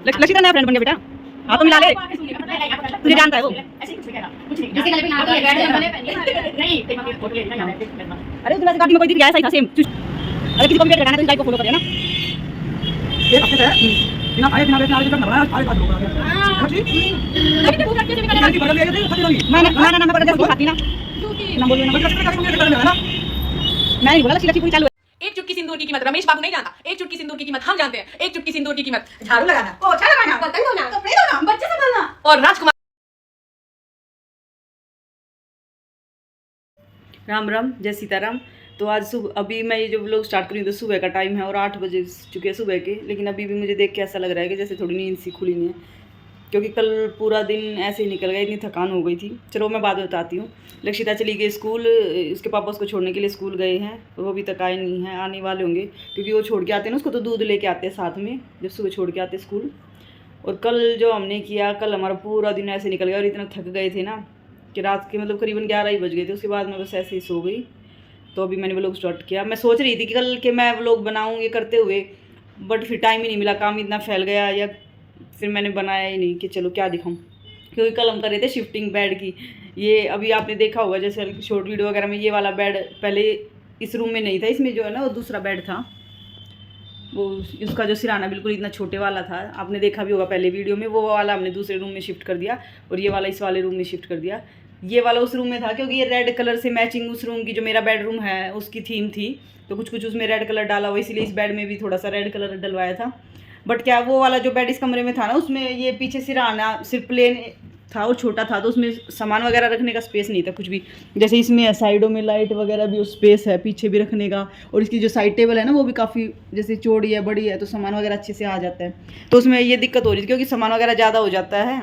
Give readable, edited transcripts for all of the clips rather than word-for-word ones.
लक्ष्य का नया फ्रेंड बन गया बेटा। हाँ तो मिला ले, तुझे जानता है वो। अरे तुम्हारे गाड़ी में कोई दिख गया ऐसा ही था सेम। अरे किसी को भी लगाना तो इस गाइड को फॉलो कर लेना। ये अच्छे से बिना आए बिना बैठने आगे तक ना आगे बात होगा। मैं ना पकड़ के खाती ना। ना बोलिए ना। मैं नहीं बोला लक्ष्य पूरी चालू। एक चुटकी सिंदूर की कीमत रमेश बाबू नहीं जानता, एक चुटकी सिंदूर की कीमत हम जानते हैं। एक चुटकी सिंदूर की कीमत झाड़ू लगाना, पोछा लगाना, बर्तन धोना, कपड़े धोना, बच्चे संभालना और राजकुमार। राम राम, जय सीताराम। तो आज सुबह अभी मैं ये जो व्लॉग स्टार्ट करी तो सुबह का टाइम है और 8 बजे चुके हैं सुबह के। लेकिन अभी भी मुझे देख के ऐसा लग रहा है कि जैसे थोड़ी नींद सी खुली नहीं है, क्योंकि कल पूरा दिन ऐसे ही निकल गया, इतनी थकान हो गई थी। चलो मैं बाद में बताती हूँ। लक्षिता चली गई स्कूल, उसके पापा उसको छोड़ने के लिए स्कूल गए हैं, वो अभी तक आए नहीं हैं, आने वाले होंगे क्योंकि वो छोड़ के आते हैं ना उसको, तो दूध लेके आते हैं साथ में जब सुबह छोड़ के आते स्कूल। और कल जो हमने किया, कल हमारा पूरा दिन ऐसे निकल गया और इतना थक गए थे ना कि रात के मतलब करीबन 11 ही बज गए थे। उसके बाद मैं बस ऐसे ही सो गई। तो अभी मैंने व्लॉग स्टार्ट किया। मैं सोच रही थी कि कल के मैं व्लॉग बनाऊँ ये करते हुए, बट फिर टाइम ही नहीं मिला, काम इतना फैल गया, या फिर मैंने बनाया ही नहीं कि चलो क्या दिखाऊं। क्योंकि कल हम कर रहे थे शिफ्टिंग बेड की। ये अभी आपने देखा होगा जैसे शॉर्ट वीडियो वगैरह में, ये वाला बेड पहले इस रूम में नहीं था, इसमें जो है ना वो दूसरा बेड था, वो उसका जो सिराना बिल्कुल इतना छोटे वाला था, आपने देखा भी होगा पहले वीडियो में। वो वाला हमने दूसरे रूम में शिफ्ट कर दिया और ये वाला इस वाले रूम में शिफ्ट कर दिया। ये वाला उस रूम में था क्योंकि ये रेड कलर से मैचिंग उस रूम की जो मेरा बेडरूम है उसकी थीम थी, तो कुछ कुछ उसमें रेड कलर डाला हुआ, इसीलिए इस बेड में भी थोड़ा सा रेड कलर डलवाया था। बट क्या वो वाला जो बेड इस कमरे में था ना, उसमें ये पीछे सिराना सिर्फ प्लेन था और छोटा था, तो उसमें सामान वगैरह रखने का स्पेस नहीं था कुछ भी। जैसे इसमें साइडों में लाइट वगैरह भी स्पेस है पीछे भी रखने का, और इसकी जो साइड टेबल है ना वो भी काफ़ी जैसे चौड़ी है, बड़ी है, तो सामान वगैरह अच्छे से आ जाता है। तो उसमें ये दिक्कत हो रही थी क्योंकि सामान वगैरह ज़्यादा हो जाता है,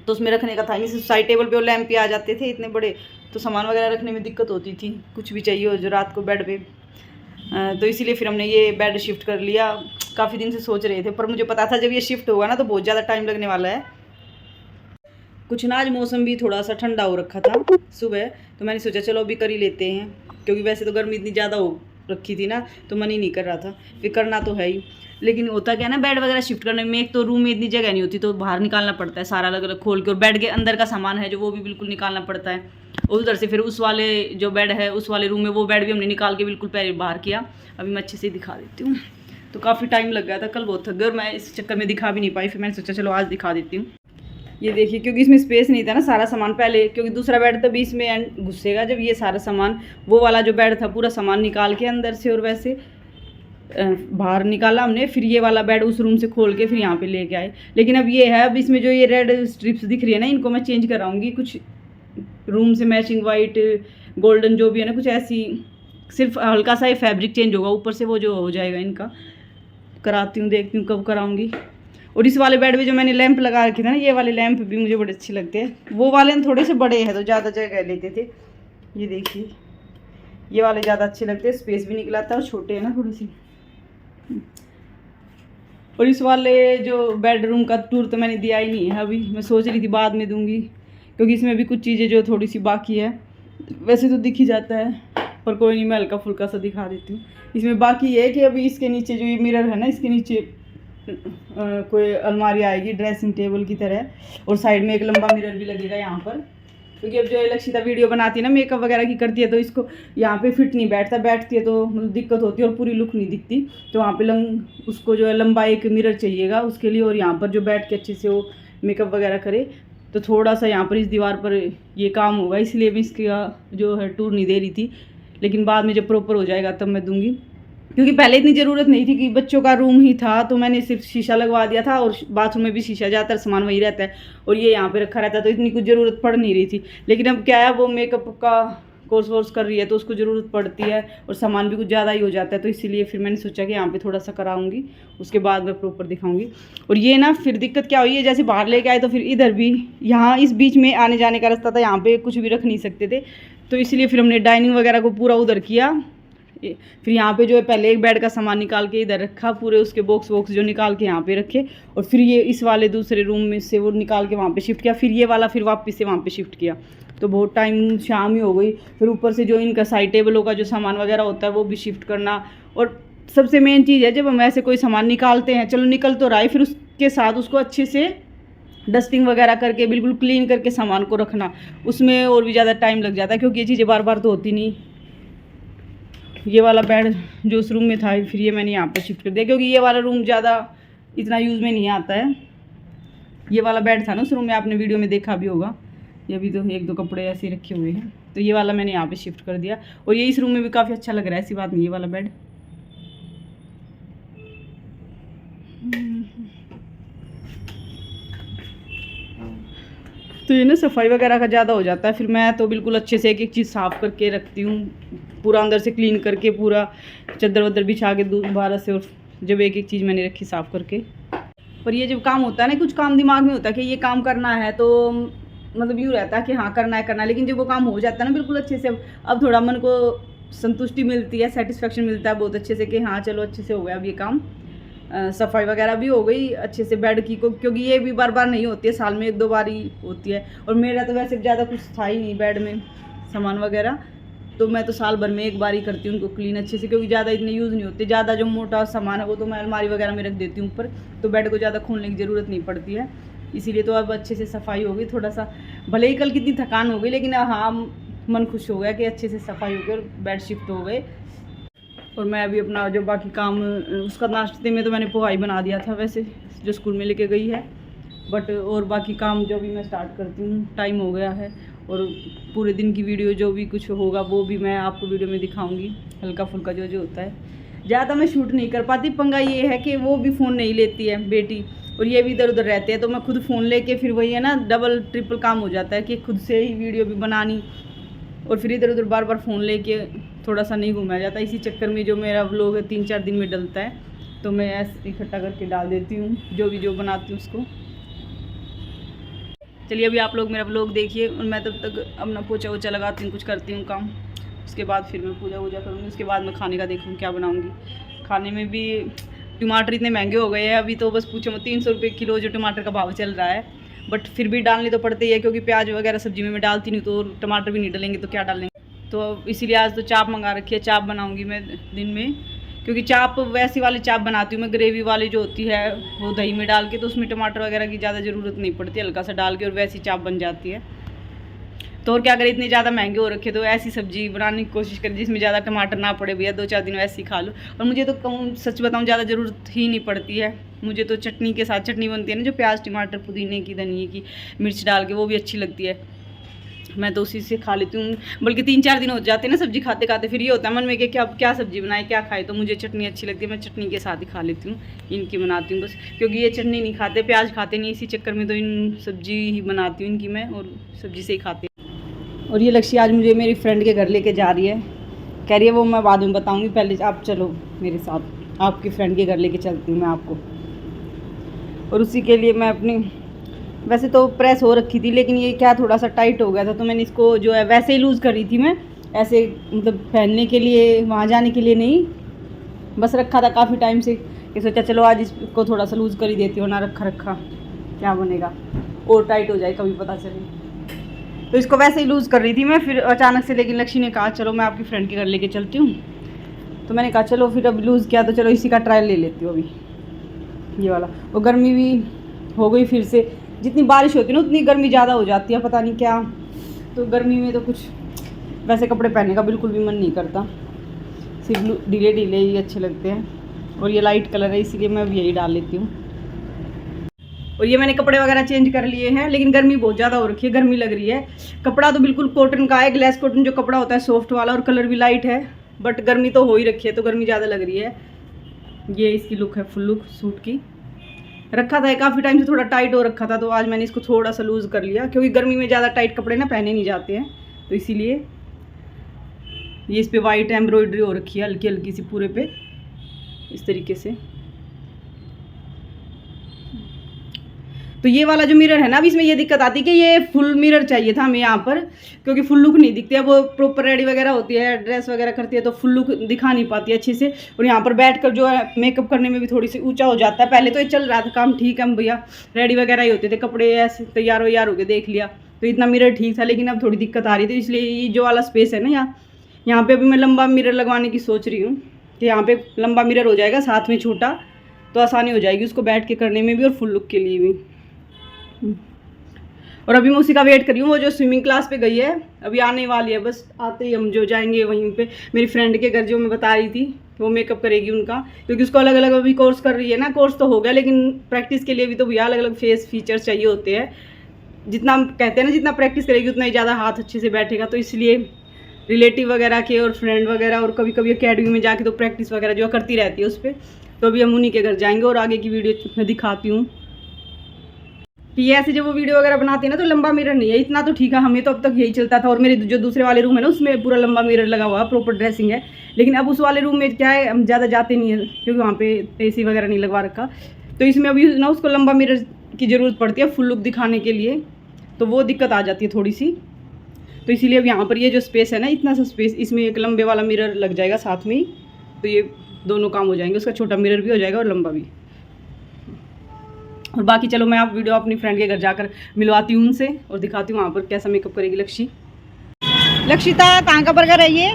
तो उसमें रखने का था नहीं। सिर्फ साइड टेबल पे और लैंप पे आ जाते थे इतने बड़े, तो सामान वगैरह रखने में दिक्कत होती थी, कुछ भी चाहिए हो जो रात को बेड पे। तो इसीलिए फिर हमने ये बेड शिफ्ट कर लिया। काफ़ी दिन से सोच रहे थे, पर मुझे पता था जब ये शिफ्ट होगा ना तो बहुत ज़्यादा टाइम लगने वाला है। कुछ ना आज मौसम भी थोड़ा सा ठंडा हो रखा था सुबह, तो मैंने सोचा चलो अभी कर ही लेते हैं, क्योंकि वैसे तो गर्मी इतनी ज़्यादा हो रखी थी ना, तो मन ही नहीं कर रहा था। फिर करना तो है ही, लेकिन होता क्या है ना, बेड वगैरह शिफ्ट करने में एक तो रूम में इतनी जगह नहीं होती, तो बाहर निकालना पड़ता है सारा अलग अलग खोल के, और बेड के अंदर का सामान है जो वो भी बिल्कुल निकालना पड़ता है। और उधर से फिर उस वाले जो बेड है उस वाले रूम में वो बेड भी हमने निकाल के बिल्कुल पहले बाहर किया। अभी मैं अच्छे से दिखा देती हूँ। तो काफ़ी टाइम लग गया था, कल बहुत थक गई और मैं इस चक्कर में दिखा भी नहीं पाई। फिर मैंने सोचा चलो आज दिखा देती हूँ। ये देखिए, क्योंकि इसमें स्पेस नहीं था ना, सारा सामान पहले, क्योंकि दूसरा बेड तभी इसमें घुसेगा जब ये सारा सामान, वो वाला जो बेड था पूरा सामान निकाल के अंदर से और वैसे बाहर निकाला हमने। फिर ये वाला बेड उस रूम से खोल के फिर यहाँ पे लेके आए। लेकिन अब ये है, अब इसमें जो ये रेड स्ट्रिप्स दिख रही है ना, इनको मैं चेंज कराऊंगी, कुछ रूम से मैचिंग वाइट गोल्डन जो भी है ना, कुछ ऐसी, सिर्फ हल्का सा ये फैब्रिक चेंज होगा, ऊपर से वो जो हो जाएगा इनका। कराती हूँ, देखती हूँ कब कराऊंगी। और इस वाले बेड पे जो मैंने लैंप लगा रखे थे ना, ये वाले लैंप भी मुझे बड़े अच्छे लगते हैं। वो वाले थोड़े से बड़े हैं तो ज़्यादा जगह लेते थे। ये देखिए, ये वाले ज़्यादा अच्छे लगते हैं, स्पेस भी निकला था, और छोटे हैं ना थोड़ी सी। और इस वाले जो बेडरूम का टूर तो मैंने दिया ही नहीं है अभी, मैं सोच रही थी बाद में दूंगी, क्योंकि इसमें भी कुछ चीज़ें जो थोड़ी सी बाकी है। वैसे तो दिख ही जाता है, पर कोई नहीं, मैं हल्का फुल्का सा दिखा देती हूँ। इसमें बाकी है कि अभी इसके नीचे जो ये मिरर है ना, इसके नीचे कोई अलमारी आएगी ड्रेसिंग टेबल की तरह, और साइड में एक लंबा मिरर भी लगेगा यहाँ पर, क्योंकि अब जो लक्षिता वीडियो बनाती है ना, मेकअप वगैरह की करती है, तो इसको यहाँ पे फिट नहीं बैठता, बैठती है तो मतलब दिक्कत होती है और पूरी लुक नहीं दिखती। तो वहाँ पे उसको जो है लंबा एक मिरर चाहिएगा उसके लिए, और यहाँ पर जो बैठ के अच्छे से वो मेकअप वगैरह करे। तो थोड़ा सा यहाँ पर इस दीवार पर ये काम होगा, इसलिए मैं इसका जो है टूर नहीं दे रही थी। लेकिन बाद में जब प्रॉपर हो जाएगा तब मैं दूँगी, क्योंकि पहले इतनी ज़रूरत नहीं थी कि बच्चों का रूम ही था, तो मैंने सिर्फ शीशा लगवा दिया था, और बाथरूम में भी शीशा, ज़्यादातर सामान वही रहता है और ये यहाँ पे रखा रहता है, तो इतनी कुछ ज़रूरत पड़ नहीं रही थी। लेकिन अब क्या है, वो मेकअप का कोर्स वोर्स कर रही है तो उसको ज़रूरत पड़ती है, और सामान भी कुछ ज़्यादा ही हो जाता है, तो इसीलिए फिर मैंने सोचा कि यहाँ पे थोड़ा सा कराऊंगी, उसके बाद मैं प्रॉपर दिखाऊंगी। और ये ना फिर दिक्कत क्या हुई है, जैसे बाहर लेके आए तो फिर इधर भी, यहाँ इस बीच में आने जाने का रास्ता था, यहाँ पे कुछ भी रख नहीं सकते थे, तो इसलिए फिर हमने डाइनिंग वगैरह को पूरा उधर किया। फिर यहाँ पे जो है पहले एक बेड का सामान निकाल के इधर रखा, पूरे उसके बॉक्स वॉक्स जो निकाल के यहाँ पे रखे, और फिर ये इस वाले दूसरे रूम में से वो निकाल के वहाँ पे शिफ्ट किया। फिर ये वाला फिर वापस से वहाँ पे शिफ्ट किया, तो बहुत टाइम शाम ही हो गई। फिर ऊपर से जो इनका साइड टेबलों का जो सामान वगैरह होता है वो भी शिफ्ट करना। और सबसे मेन चीज़ है, जब हम ऐसे कोई सामान निकालते हैं, चलो निकल तो रहा है, फिर के साथ उसको अच्छे से डस्टिंग वगैरह करके बिल्कुल क्लीन करके सामान को रखना, उसमें और भी ज़्यादा टाइम लग जाता है, क्योंकि ये चीज़ें बार बार तो होती नहीं। ये वाला बेड जो उस रूम में था फिर ये मैंने यहाँ पर शिफ्ट कर दिया, क्योंकि ये वाला रूम ज़्यादा इतना यूज़ में नहीं आता है। ये वाला बेड था ना उस रूम में, आपने वीडियो में देखा भी होगा। ये अभी तो 1-2 कपड़े ऐसे रखे हुए हैं, तो ये वाला मैंने यहाँ पे शिफ्ट कर दिया। और ये इस रूम में भी काफ़ी अच्छा लग रहा है, ऐसी बात नहीं। ये वाला बेड तो ये ना सफाई वगैरह का ज़्यादा हो जाता है, फिर मैं तो बिल्कुल अच्छे से एक एक चीज़ साफ़ करके रखती हूँ, पूरा अंदर से क्लीन करके, पूरा चद्दर वद्दर बिछा के दोबारा से, और जब एक एक चीज़ मैंने रखी साफ़ करके। पर ये जब काम होता है ना, कुछ काम दिमाग में होता है कि ये काम करना है, तो मतलब यूँ रहता है कि हाँ करना है, लेकिन जब वो काम हो जाता है ना बिल्कुल अच्छे से, अब थोड़ा मन को संतुष्टि मिलती है, सेटिस्फेक्शन मिलता है बहुत अच्छे से कि हाँ चलो अच्छे से हो गया अब ये काम। सफाई वगैरह भी हो गई अच्छे से बेड की को, क्योंकि ये भी बार बार नहीं होती है, साल में 1-2 बार ही होती है। और मेरा तो वैसे ज़्यादा कुछ था ही नहीं बेड में सामान वगैरह, तो मैं तो साल भर में 1 बार ही करती हूँ उनको क्लीन अच्छे से, क्योंकि ज़्यादा इतने यूज़ नहीं होते। ज़्यादा जो मोटा सामान है वो तो मैं अलमारी वगैरह में रख देती हूँ ऊपर, तो बेड को ज़्यादा खोलने की ज़रूरत नहीं पड़ती है। इसीलिए तो अब अच्छे से सफाई हो गई, थोड़ा सा भले ही कल कितनी थकान हो गई, लेकिन हाँ मन खुश हो गया कि अच्छे से सफाई हो गई और बेड शिफ्ट हो गए। और मैं अभी अपना जो बाकी काम, उसका नाश्ते में तो मैंने पोहा ही बना दिया था वैसे, जो स्कूल में लेके गई है, बट और बाकी काम जो भी मैं स्टार्ट करती हूँ, टाइम हो गया है। और पूरे दिन की वीडियो जो भी कुछ होगा वो भी मैं आपको वीडियो में दिखाऊंगी, हल्का फुल्का जो जो होता है। ज़्यादा मैं शूट नहीं कर पाती, पंगा ये है कि वो भी फ़ोन नहीं लेती है बेटी, और ये भी इधर उधर रहते हैं, तो मैं खुद फ़ोन लेके फिर वही है ना, डबल ट्रिपल काम हो जाता है कि खुद से ही वीडियो भी बनानी और फिर इधर उधर बार बार फ़ोन लेके थोड़ा सा नहीं घुमाया जाता। इसी चक्कर में जो मेरा व्लॉग है 3-4 दिन में डलता है, तो मैं ऐसे इकट्ठा करके डाल देती हूँ जो बनाती हूँ उसको। चलिए अभी आप लोग मेरा व्लॉग देखिए, और मैं तब तक अपना पोछा वोछा लगाती हूँ, कुछ करती हूँ काम, उसके बाद फिर मैं पूजा वूजा करूँगी। उसके बाद मैं खाने का देखूँ क्या बनाऊँगी। खाने में भी टमाटर इतने महंगे हो गए हैं अभी, तो बस पूछो मत, 300 रुपये किलो जो टमाटर का भाव चल रहा है, बट फिर भी डालने तो पड़ते ही है, क्योंकि प्याज वगैरह सब्जी में मैं डालती नहीं, तो टमाटर भी नहीं डालेंगे तो क्या डालेंगे। तो इसीलिए आज तो चाप मंगा रखी है, चाप बनाऊँगी मैं दिन में, क्योंकि चाप वैसी वाली चाप बनाती हूँ मैं, ग्रेवी वाली जो होती है वो दही में डाल के, तो उसमें टमाटर वगैरह की ज़्यादा ज़रूरत नहीं पड़ती, हल्का सा डाल के और वैसी चाप बन जाती है। तो और क्या करें, इतने ज़्यादा महंगे हो रखे, तो ऐसी सब्जी बनाने की कोशिश करें जिसमें ज़्यादा टमाटर ना पड़े, भैया 2-4 दिन वैसे ही खा लो। और मुझे तो कहूँ सच बताऊँ ज़्यादा ज़रूरत ही नहीं पड़ती है, मुझे तो चटनी के साथ, चटनी बनती है ना जो प्याज टमाटर पुदीने की धनिए की मिर्च डाल के, वो भी अच्छी लगती है, मैं तो उसी से खा लेती हूँ। बल्कि 3-4 दिन हो जाते हैं ना सब्जी खाते खाते, फिर ये होता है मन में कि क्या सब्जी बनाए, क्या खाए, तो मुझे चटनी अच्छी लगती है, मैं चटनी के साथ ही खा लेती हूँ, इनकी बनाती हूँ बस, क्योंकि ये चटनी नहीं खाते, प्याज खाते नहीं, इसी चक्कर में तो इन सब्जी ही बनाती हूँ इनकी मैं, और सब्जी से ही खाते हैं। और ये लक्ष्य आज मुझे मेरी फ्रेंड के घर लेके जा रही है, कह रही है वो मैं बाद में बताऊँगी, पहले आप चलो मेरे साथ, आपकी फ्रेंड के घर लेके चलती हूँ मैं आपको। और उसी के लिए मैं अपनी, वैसे तो प्रेस हो रखी थी, लेकिन ये क्या थोड़ा सा टाइट हो गया था, तो मैंने इसको जो है वैसे ही लूज़ कर रही थी मैं, ऐसे मतलब पहनने के लिए, वहाँ जाने के लिए नहीं, बस रखा था काफ़ी टाइम से, कि सोचा चलो आज इसको थोड़ा सा लूज़ कर ही देती हूँ ना, रखा क्या बनेगा, और टाइट हो जाए कभी पता चले। तो इसको वैसे ही लूज़ कर रही थी मैं, फिर अचानक से लेकिन लक्ष्मी ने कहा चलो मैं आपकी फ्रेंड के घर लेके चलती हूँ, तो मैंने कहा चलो फिर अब लूज़ किया तो चलो इसी का ट्रायल ले लेती हूँ अभी, ये वाला। और गर्मी भी हो गई फिर से, जितनी बारिश होती है ना उतनी गर्मी ज़्यादा हो जाती है, पता नहीं क्या, तो गर्मी में तो कुछ वैसे कपड़े पहनने का बिल्कुल भी मन नहीं करता, सिर्फ ढीले ढीले ही अच्छे लगते हैं। और ये लाइट कलर है इसीलिए मैं अब यही डाल लेती हूँ। और ये मैंने कपड़े वगैरह चेंज कर लिए हैं, लेकिन गर्मी बहुत ज़्यादा हो रखी है, गर्मी लग रही है। कपड़ा तो बिल्कुल कॉटन का है, ग्लेस कॉटन जो कपड़ा होता है सॉफ्ट वाला, और कलर भी लाइट है, बट गर्मी तो हो ही रखी है, तो गर्मी ज़्यादा लग रही है। ये इसकी लुक है, फुल लुक सूट की। रखा था काफ़ी टाइम से, थोड़ा टाइट हो रखा था, तो आज मैंने इसको थोड़ा सा लूज़ कर लिया, क्योंकि गर्मी में ज़्यादा टाइट कपड़े ना पहने नहीं जाते हैं, तो इसीलिए। ये इस पर वाइट एम्ब्रॉयडरी हो रखी है हल्की हल्की सी पूरे पे, इस तरीके से। तो ये वाला जो मिरर है ना, अभी इसमें ये दिक्कत आती है कि ये फुल मिरर चाहिए था हमें यहाँ पर, क्योंकि फुल लुक नहीं दिखती है, वो प्रॉपर रेडी वगैरह होती है, ड्रेस वगैरह करती है, तो फुल लुक दिखा नहीं पाती है अच्छे से। और यहाँ पर बैठकर जो है मेकअप करने में भी थोड़ी सी ऊंचा हो जाता है। पहले तो ये चल रहा था काम ठीक है, हम भैया रेडी वगैरह ही होते थे, कपड़े ऐसे तैयार हो गए देख लिया, तो इतना मिरर ठीक था, लेकिन अब थोड़ी दिक्कत आ रही थी, इसलिए ये जो वाला स्पेस है ना यहाँ पर अभी मैं लंबा मिरर लगवाने की सोच रही हूँ, कि यहाँ पर लंबा मिरर हो जाएगा, साथ में छोटा, तो आसानी हो जाएगी उसको बैठ के करने में भी और फुल लुक के लिए भी। और अभी मैं उसी का वेट कर रही हूँ, वो जो स्विमिंग क्लास पे गई है अभी आने वाली है, बस आते ही हम जो जाएंगे वहीं पे मेरी फ्रेंड के घर जो मैं बता रही थी, वो मेकअप करेगी उनका, क्योंकि उसको अलग अलग अभी कोर्स कर रही है ना। कोर्स तो हो गया लेकिन प्रैक्टिस के लिए भी तो भैया अलग अलग फेस फीचर्स चाहिए होते हैं। जितना कहते हैं ना जितना प्रैक्टिस करेगी उतना ही ज़्यादा हाथ अच्छे से बैठेगा, तो इसलिए रिलेटिव वगैरह के और फ्रेंड वगैरह और कभी कभी अकेडमी में जाके तो प्रैक्टिस वगैरह जो करती रहती है उस पर। तो अभी हम उन्हीं के घर जाएंगे और आगे की वीडियो मैं दिखाती हूँ कि ये ऐसे जब वो वीडियो वगैरह बनाते हैं ना तो लंबा मिरर नहीं है, इतना तो ठीक है, हमें तो अब तक यही चलता था। और मेरे जो दूसरे वाले रूम है ना उसमें पूरा लंबा मिरर लगा हुआ है, प्रॉपर ड्रेसिंग है। लेकिन अब उस वाले रूम में क्या है, हम ज़्यादा जाते नहीं है क्योंकि वहाँ पे AC वगैरह नहीं लगवा रखा, तो इसमें अभी ना उसको लंबा मिरर की ज़रूरत पड़ती है फुल लुक दिखाने के लिए, तो वो दिक्कत आ जाती है थोड़ी सी। तो इसीलिए अब यहाँ पर ये जो स्पेस है ना, इतना सा स्पेस, इसमें एक लंबे वाला मिरर लग जाएगा साथ में ही, तो ये दोनों काम हो जाएंगे, उसका छोटा मिरर भी हो जाएगा और लंबा भी। और बाकी चलो मैं आप वीडियो अपनी फ्रेंड के घर जाकर मिलवाती हूँ उनसे और दिखाती हूँ वहाँ पर कैसा मेकअप करेगी लक्षिता। कहाँ का बर्गर है ये?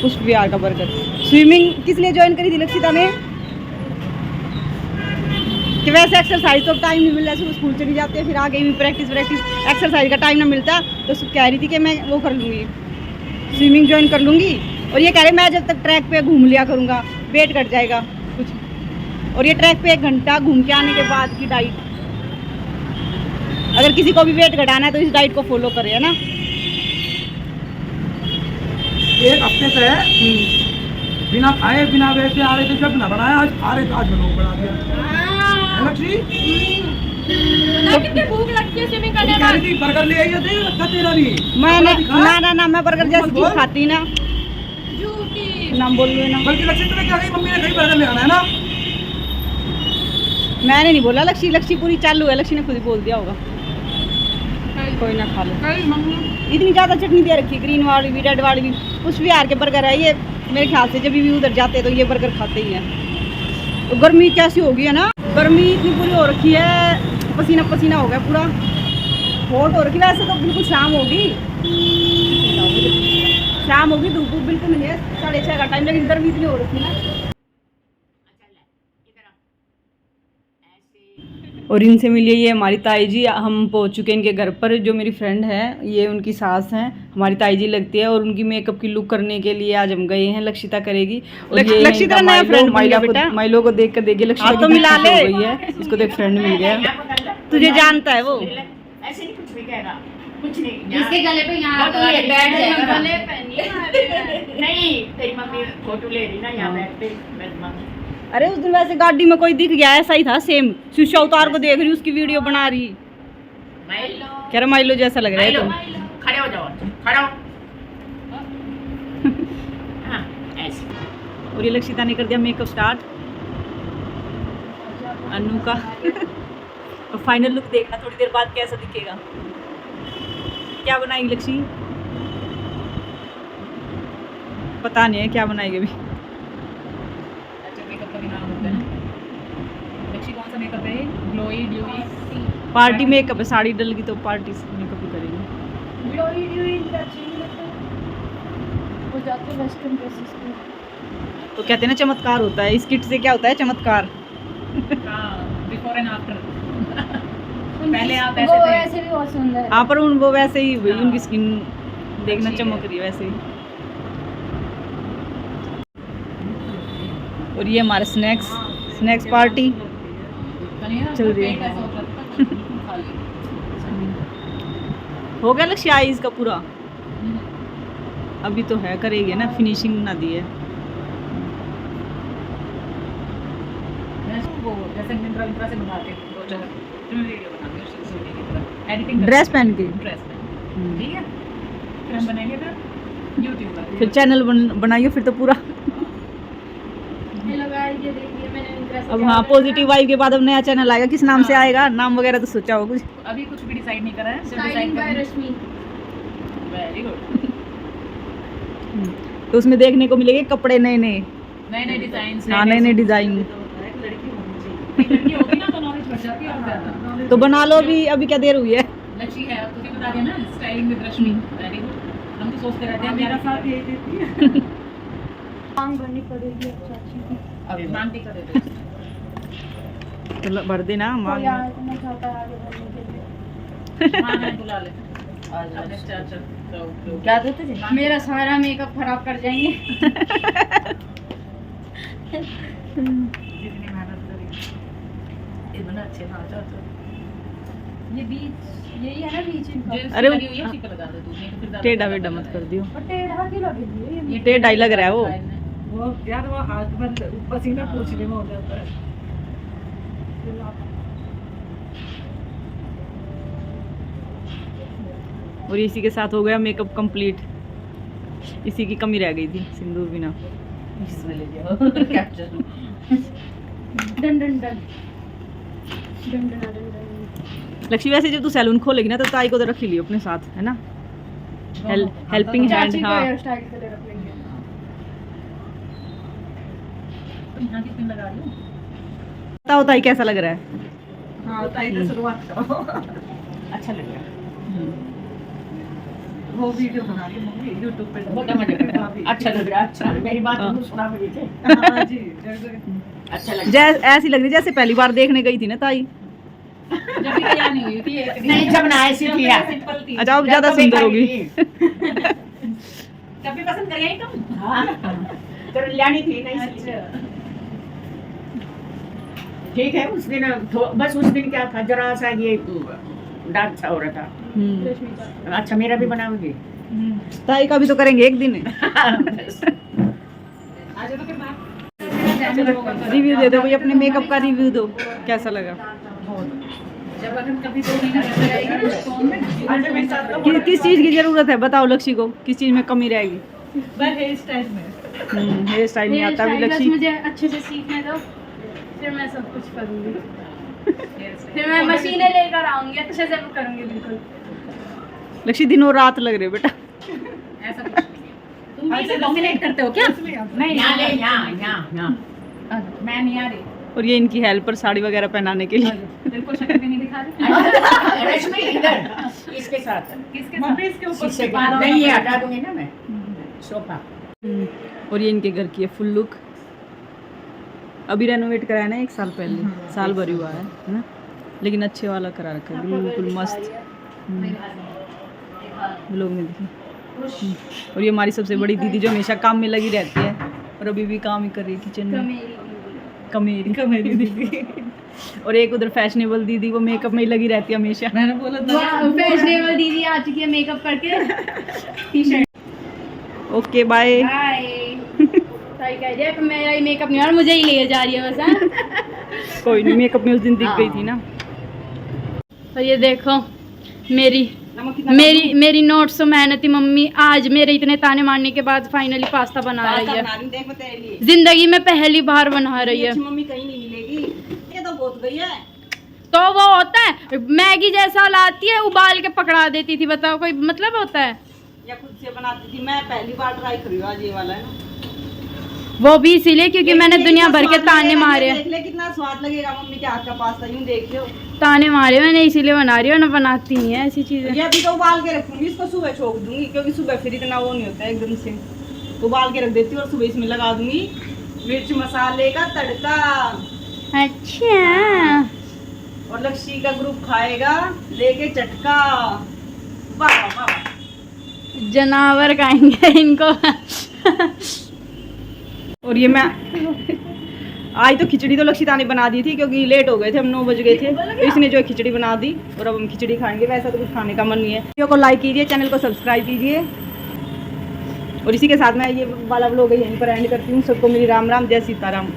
पुष्प विहार का बर्गर। स्विमिंग किस लिए ज्वाइन करी थी लक्षिता ने? कि वैसे एक्सरसाइज तो टाइम नहीं मिल रहा, सुबह स्कूल चली जाती है, फिर आगे भी प्रैक्टिस एक्सरसाइज का टाइम ना मिलता, तो कह रही थी कि मैं वो कर लूँगी, स्विमिंग ज्वाइन कर लूँगी। और ये कह रहे मैं जब तक ट्रैक पे घूम लिया करूँगा वेट कट जाएगा कुछ। और ये ट्रैक पे 1 घंटा घूम के आने के बाद की डाइट, अगर किसी को भी वेट घटाना है तो इस डाइट को फॉलो करे, है ना। 1 हफ्ते से बिना खाए बिना वैसे आ रहे थे, जब ना बनाया आज खा रहे, आज लोग बना दिया। कितनी भूख लगती है स्विमिंग करने में। बर्गर ले आई थे, रखा तेरा भी। ना मैं बर्गर जैसी चीज खाती ना। झूठी नाम बोल लो ना। बल्कि लक्ष्मी ने क्या कही, मम्मी ने कही बर्गर ले आना है ना। मैंने नहीं बोला, लक्ष्मी पूरी चालू है, लक्ष्मी ने खुद ही बोल दिया होगा। कोई ना खा लो। इतनी ज़्यादा चटनी दे रखी, ग्रीन वाली भी रेड वाली भी। उस विहार के बर्गर है ये, मेरे ख्याल से जब भी उधर जाते हैं तो ये बर्गर खाते ही हैं। तो गर्मी कैसी होगी है ना, गर्मी इतनी बुरी हो रखी है, पसीना पसीना हो गया पूरा, हॉट हो रखी। वैसे तो बिल्कुल शाम होगी, धूप बिल्कुल नहीं है, 6:30 का टाइम, लेकिन गर्मी इतनी हो रखी है ना। और इनसे मिलिए, ये हमारी ताई जी। हम पहुंच चुके हैं इनके घर पर। जो मेरी फ्रेंड है ये उनकी सास हैं, हमारी ताई जी लगती है। और उनकी मेकअप की लुक करने के लिए आज हम गए हैं, लक्षिता करेगी। और ये लक्षिता नया फ्रेंड माइलो को देख कर देखिए, लक्षिता तो मिला ले हो गई है, इसको तो एक फ्रेंड मिल गया। तुझे जानता है वो, ऐसे नहीं कुछ भी कहेगा, कुछ नहीं। इसके गले पे यहाँ फोटो ले बैठ जाएगा। गले पे नहीं, तेरी मम्मी फोटो ले रही ना यहाँ बैठ पे, मेरी मम्मी। अरे उस दिन वैसे गाड़ी में कोई दिख गया, ऐसा ही था सेम। शीशा उतार को देख रही, उसकी वीडियो बना रही, कह रहा माइलो जैसा लग रहा है तुम। खड़े हो जाओ, खड़ा हो। हाँ, ऐसे। और ये लक्षिता ने कर दिया मेकअप स्टार्ट अनु का। और फाइनल लुक देखना थोड़ी देर बाद कैसा दिखेगा। क्या बनाएगी लक्ष्मी? पता नहीं है क्या बनाएगी अभी। मेकअप है ग्लोई ड्यूई पार्टी मेकअप है, साड़ी डल गई तो पार्टी मेकअप ही करेंगे। ग्लोई ड्यूई वो जाते वेस्टर्न ड्रेसेस पे। तो कहते हैं ना चमत्कार होता है, इस किट से क्या होता है चमत्कार। Before and after. पहले आप ऐसे थे, ऐसे भी बहुत सुंदर है। हाँ पर वो वैसे ही हुई, उनकी स्किन देखना चमक रही है वैसे ही। और ये हमारे स्नैक्स पार्टी चल रही है। हो गया लक्ष्य आइज का पूरा, अभी तो है, करेगी ना, फिनिशिंग ना दी है। ड्रेस पहन के, ठीक है, फिर हम बनाएंगे यूट्यूब पर, फिर चैनल बनाइए फिर तो पूरा। अब हाँ, पॉजिटिव वाइब के बाद अब नया चैनल आएगा, किस नाम से आएगा? नाम वगैरह तो सोचा होगा कुछ? अभी कुछ भी डिसाइड नहीं करा है, सिर्फ डिसाइड कर रश्मि। Very good. तो उसमें देखने को मिलेंगे कपड़े नए डिजाइन। हाँ, नए डिजाइन। लड़की होगी ना तो नॉलेज बढ़ जाती है और ज्यादा। तो बना लो अभी क्या देर हुई है? लक्ष्मी है, तुझे बता दिया ना, styling with Rashmi. Very good. हम तो सोचते रहते हैं मेरा साथ यही देती है। मांग भरनी पड़ेगी अच्छा। अभी मांगती कर दे तो भर देना मांग मांग बुला ले अपने चाचा तो क्या दो तुझे? मेरा सारा मेकअप खराब कर जाएंगे। जितनी मेहनत करी ये बना अच्छे ना चाचा ये बीच यही है ना बीच इनका। जो अरे लगी हुई है उसी पे लगा दे तू नहीं तो फिर ज्यादा टेढ़ा वेढ़ा मत कर दियो। और टेढ़ा क्यों लगेगी ये? ये टेढ़ा ही लग रहा है वो। वो यार वो हाथ में पसीना पूछने में हो जाता है। और इसी के साथ हो गया मेकअप कंप्लीट। इसी की कमी रह गई थी, सिंदूर बिना। इसमें ले जाओ capture done done done done done done. Lakshmi वैसे जब तू सैलून खोलेगी ना तो ताई को तो रख ही लियो अपने साथ, है ना? Helping hand. चाची को हाँ हेयर स्टाइल के लिए रख लेंगे। तो यहाँ कितने लगा रही हूँ बताओ ताई कैसा लग रहा है? हाँ ताई तो शुरुआत करो। अच्छा लग रहा है वो वीडियो बना रही मम्मी यूट्यूब पे बहुत मजा कर रहा है अच्छा लग रहा है अच्छा मेरी बात हाँ। तुम सुना मुझे थे हाँ जी अच्छा लग रहा ऐसी लग रही जैसे पहली बार देखने गई थी ना ताई। है जब भी तैयार नहीं हुई थी एक दिन नहीं, जब ना ऐसी थी यार। सिंपल थी अच्छा अब ज्यादा सुंदर होगी। कभी पसंद कर गई तुम हाँ तो लानी थी नहीं अच्छा ठीक है। उस दिन बस उस दिन क्या था, जरा सा ये डार्क सा हो रहा था। अच्छा मेरा भी बनाओगे? ताई का भी तो करेंगे एक दिन। आज तो फिर बात रिव्यू दे दो भाई, अपने मेकअप का रिव्यू दो, कैसा लगा? जब अगर कभी 2 महीना रह जाएगी तो में किस चीज की जरूरत है बताओ लक्ष्मी को, किस चीज में कमी रहेगी? बस हेयर स्टाइल में हेयर स्टाइल नहीं हेयर आता अभी स्टाइल बस लक्ष्मी। मुझे अच्छे से सीखने दो, फिर मैं सब कुछ करूंगी। हेयर स्टाइल फिर मैं मशीनें लेकर आऊंगी, अच्छे से करूंगी बिल्कुल। लक्ष्मी दिनों रात लग रहे हो बेटा। ऐसा कुछ नहीं है। तुम भी इसे डोमिनेट करते हो क्या नहीं यहाँ ले यहाँ मैं नहीं आ रही और ये इनकी हेल्पर साड़ी वगैरह पहनाने के लिए। बिल्कुल शक्ल भी नहीं दिखा रही रश्मि इधर इसके साथ किसके साथ इसके ऊपर शीशे के नहीं ये हटा दूंगी ना मैं सोफा। और ये इनके घर की है फुल लुक। अभी रेनोवेट कराया ना 1 साल पहले, साल भर हुआ है ना, लेकिन अच्छे वाला करा रखा है बिल्कुल मस्त। लोग में देखिए। और ये हमारी सबसे बड़ी दीदी जो हमेशा काम में लगी रहती है और अभी भी काम ही कर रही है किचन में। कमेरी दीदी। और एक उधर फैशनेबल दीदी, वो मेकअप में ही लगी रहती है हमेशा। मैंने बोला था फैशनेबल दीदी आ चुकी है मेकअप करके। T shirt okay bye. Bye. सही कह रही है, मेरा ही मेकअप नहीं हो रहा, मुझे ही ले जा रही है बस। हाँ? कोई नहीं, मेकअप में उस दिन दिख गई थी ना। और ये देखो मेरी नोट्स तो मेहनती मम्मी आज मेरे इतने ताने मारने के बाद फाइनली पास्ता बना रही है। जिंदगी में पहली बार बना रही है। मम्मी कहीं नहीं मिलेगी, ये तो बहुत गई है। तो वो होता है मैगी जैसा लाती है, उबाल के पकड़ा देती थी, बताओ कोई मतलब होता है? या खुद से बनाती थी। मैं पहली बार ट्राई कर रही हूँ आज ये वाला है ना। वो भी इसीलिए क्योंकि मैंने दुनिया भर के ताने मारे हैं। देख ले कितना स्वाद लगेगा मम्मी के हाथ का पास्ता, यूं देखियो। ताने मारे मैंने इसीलिए बना रही हूँ, ना बनाती नहीं है ऐसी चीजें। ये अभी तो उबाल के रखूंगी, इसको सुबह छोड़ दूंगी क्योंकि सुबह फिर इतना वो नहीं होता है एकदम से। उबाल के रख देती हूँ और सुबह इसमें लगा दूंगी मिर्च मसाले का तड़का। अच्छा और लक्ष्मी का ग्रुप खाएगा लेके चटका। वाह वाह वाह। जानवर खाएंगे इनको। और ये मैं आज तो खिचड़ी तो लक्ष्मी ने बना दी थी क्योंकि लेट हो गए थे, हम 9 बज गए थे, तो इसने जो है खिचड़ी बना दी और अब हम खिचड़ी खाएंगे। वैसा तो कुछ खाने का मन नहीं है। वीडियो को लाइक कीजिए, चैनल को सब्सक्राइब कीजिए और इसी के साथ मैं ये वाला व्लॉग यहीं पर एंड करती हूँ। सबको मेरी राम राम, जय सीताराम।